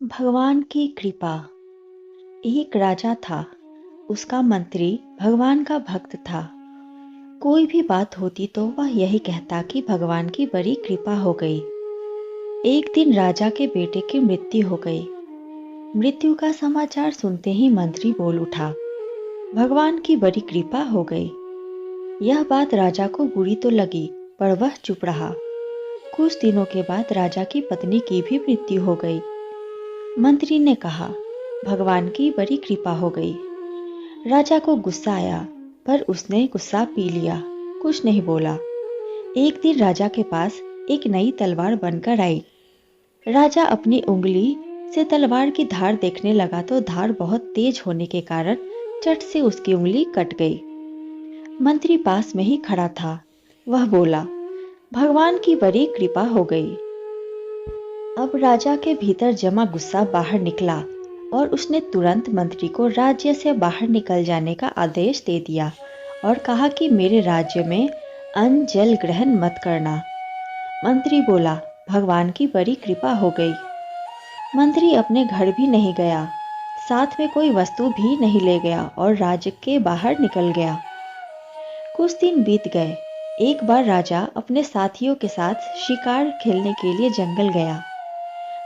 भगवान की कृपा। एक राजा था। उसका मंत्री भगवान का भक्त था। कोई भी बात होती तो वह यही कहता कि भगवान की बड़ी कृपा हो गई। एक दिन राजा के बेटे की मृत्यु हो गई। मृत्यु का समाचार सुनते ही मंत्री बोल उठा, भगवान की बड़ी कृपा हो गई। यह बात राजा को बुरी तो लगी, पर वह चुप रहा। कुछ दिनों के बाद राजा की पत्नी की भी मृत्यु हो गई। मंत्री ने कहा, भगवान की बड़ी कृपा हो गई। राजा को गुस्सा आया, पर उसने गुस्सा पी लिया, कुछ नहीं बोला। एक दिन राजा के पास एक नई तलवार बनकर आई। राजा अपनी उंगली से तलवार की धार देखने लगा तो धार बहुत तेज होने के कारण चट से उसकी उंगली कट गई। मंत्री पास में ही खड़ा था। वह बोला, भगवान की बड़ी कृपा हो गई। अब राजा के भीतर जमा गुस्सा बाहर निकला और उसने तुरंत मंत्री को राज्य से बाहर निकल जाने का आदेश दे दिया और कहा कि मेरे राज्य में अन्न जल ग्रहण मत करना। मंत्री बोला, भगवान की बड़ी कृपा हो गई। मंत्री अपने घर भी नहीं गया, साथ में कोई वस्तु भी नहीं ले गया और राज्य के बाहर निकल गया। कुछ दिन बीत गए। एक बार राजा अपने साथियों के साथ शिकार खेलने के लिए जंगल गया।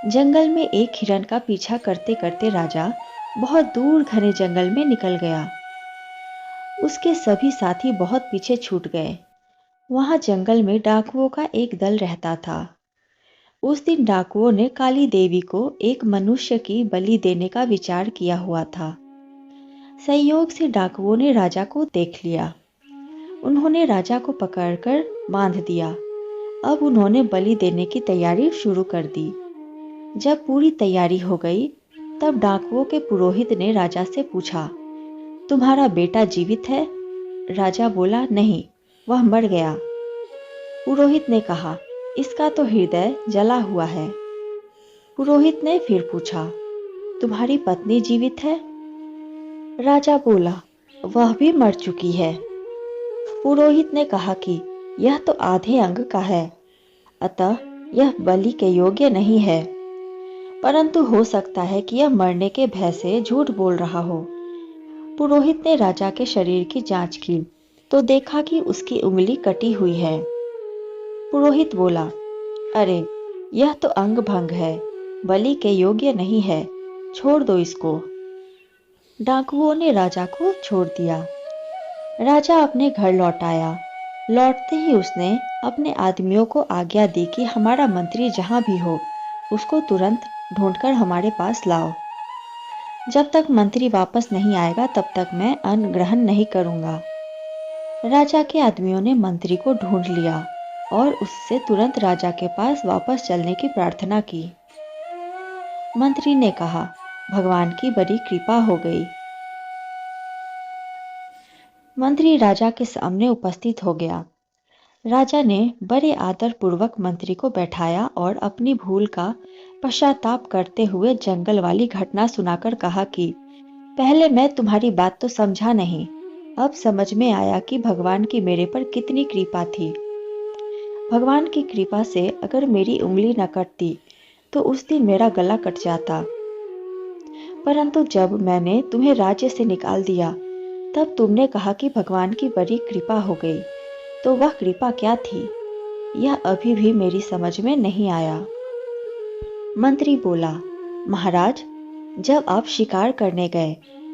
जंगल में एक हिरन का पीछा करते करते राजा बहुत दूर घने जंगल में निकल गया। उसके सभी साथी बहुत पीछे छूट गए। वहां जंगल में डाकुओं का एक दल रहता था। उस दिन डाकुओं ने काली देवी को एक मनुष्य की बलि देने का विचार किया हुआ था। संयोग से डाकुओं ने राजा को देख लिया। उन्होंने राजा को पकड़कर बांध दिया। अब उन्होंने बलि देने की तैयारी शुरू कर दी। जब पूरी तैयारी हो गई, तब डाकुओं के पुरोहित ने राजा से पूछा, तुम्हारा बेटा जीवित है? राजा बोला, नहीं, वह मर गया। पुरोहित ने कहा, इसका तो हृदय जला हुआ है। पुरोहित ने फिर पूछा, तुम्हारी पत्नी जीवित है? राजा बोला, वह भी मर चुकी है। पुरोहित ने कहा कि यह तो आधे अंग का है, अतः यह बलि के योग्य नहीं है। परंतु हो सकता है कि यह मरने के भय से झूठ बोल रहा हो। पुरोहित ने राजा के शरीर की जांच की तो देखा कि उसकी उंगली कटी हुई है। पुरोहित बोला, अरे, यह तो अंग भंग है, बलि के योग्य नहीं है, छोड़ दो इसको। डाकुओं ने राजा को छोड़ दिया। राजा अपने घर लौट आया। लौटते ही उसने अपने आदमियों को आज्ञा दी कि हमारा मंत्री जहां भी हो, उसको तुरंत ढूंढकर हमारे पास लाओ। जब तक मंत्री वापस नहीं आएगा तब तक मैं अन्न ग्रहण नहीं करूंगा। राजा के आदमियों ने मंत्री को ढूंढ लिया और उससे तुरंत राजा के पास वापस चलने की प्रार्थना की। मंत्री ने कहा, भगवान की बड़ी कृपा हो गई। मंत्री राजा के सामने उपस्थित हो गया। राजा ने बड़े आदर पूर्वक मंत्री को बैठाया और अपनी भूल का पश्चाताप करते हुए जंगल वाली घटना सुनाकर कहा कि पहले मैं तुम्हारी बात तो समझा नहीं, अब समझ में आया कि भगवान की मेरे पर कितनी कृपा थी। भगवान की कृपा से अगर मेरी उंगली न कटती तो उस दिन मेरा गला कट जाता। परंतु जब मैंने तुम्हें राज्य से निकाल दिया तब तुमने कहा कि भगवान की बड़ी कृपा हो गई, तो वह कृपा क्या थी, यह अभी भी मेरी समझ में नहीं आया। मंत्री बोला, महाराज, जब आप शिकार करने गए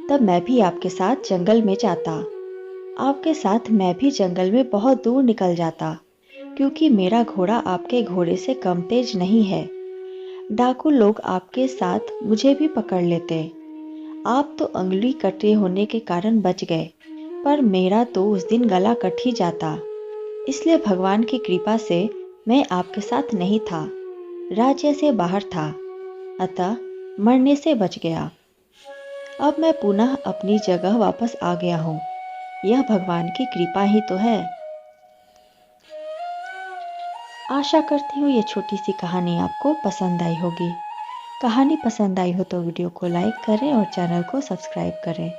तब मैं भी आपके साथ जंगल में जाता। आपके साथ मैं भी जंगल में बहुत दूर निकल जाता, क्योंकि मेरा घोड़ा आपके घोड़े से कम तेज नहीं है। डाकू लोग आपके साथ मुझे भी पकड़ लेते। आप तो उंगली कटे होने के कारण बच गए, पर मेरा तो उस दिन गला कट ही जाता। इसलिए भगवान की कृपा से मैं आपके साथ नहीं था, राज्य से बाहर था, अतः मरने से बच गया। अब मैं पुनः अपनी जगह वापस आ गया हूँ। यह भगवान की कृपा ही तो है। आशा करती हूँ ये छोटी सी कहानी आपको पसंद आई होगी। कहानी पसंद आई हो तो वीडियो को लाइक करें और चैनल को सब्सक्राइब करें।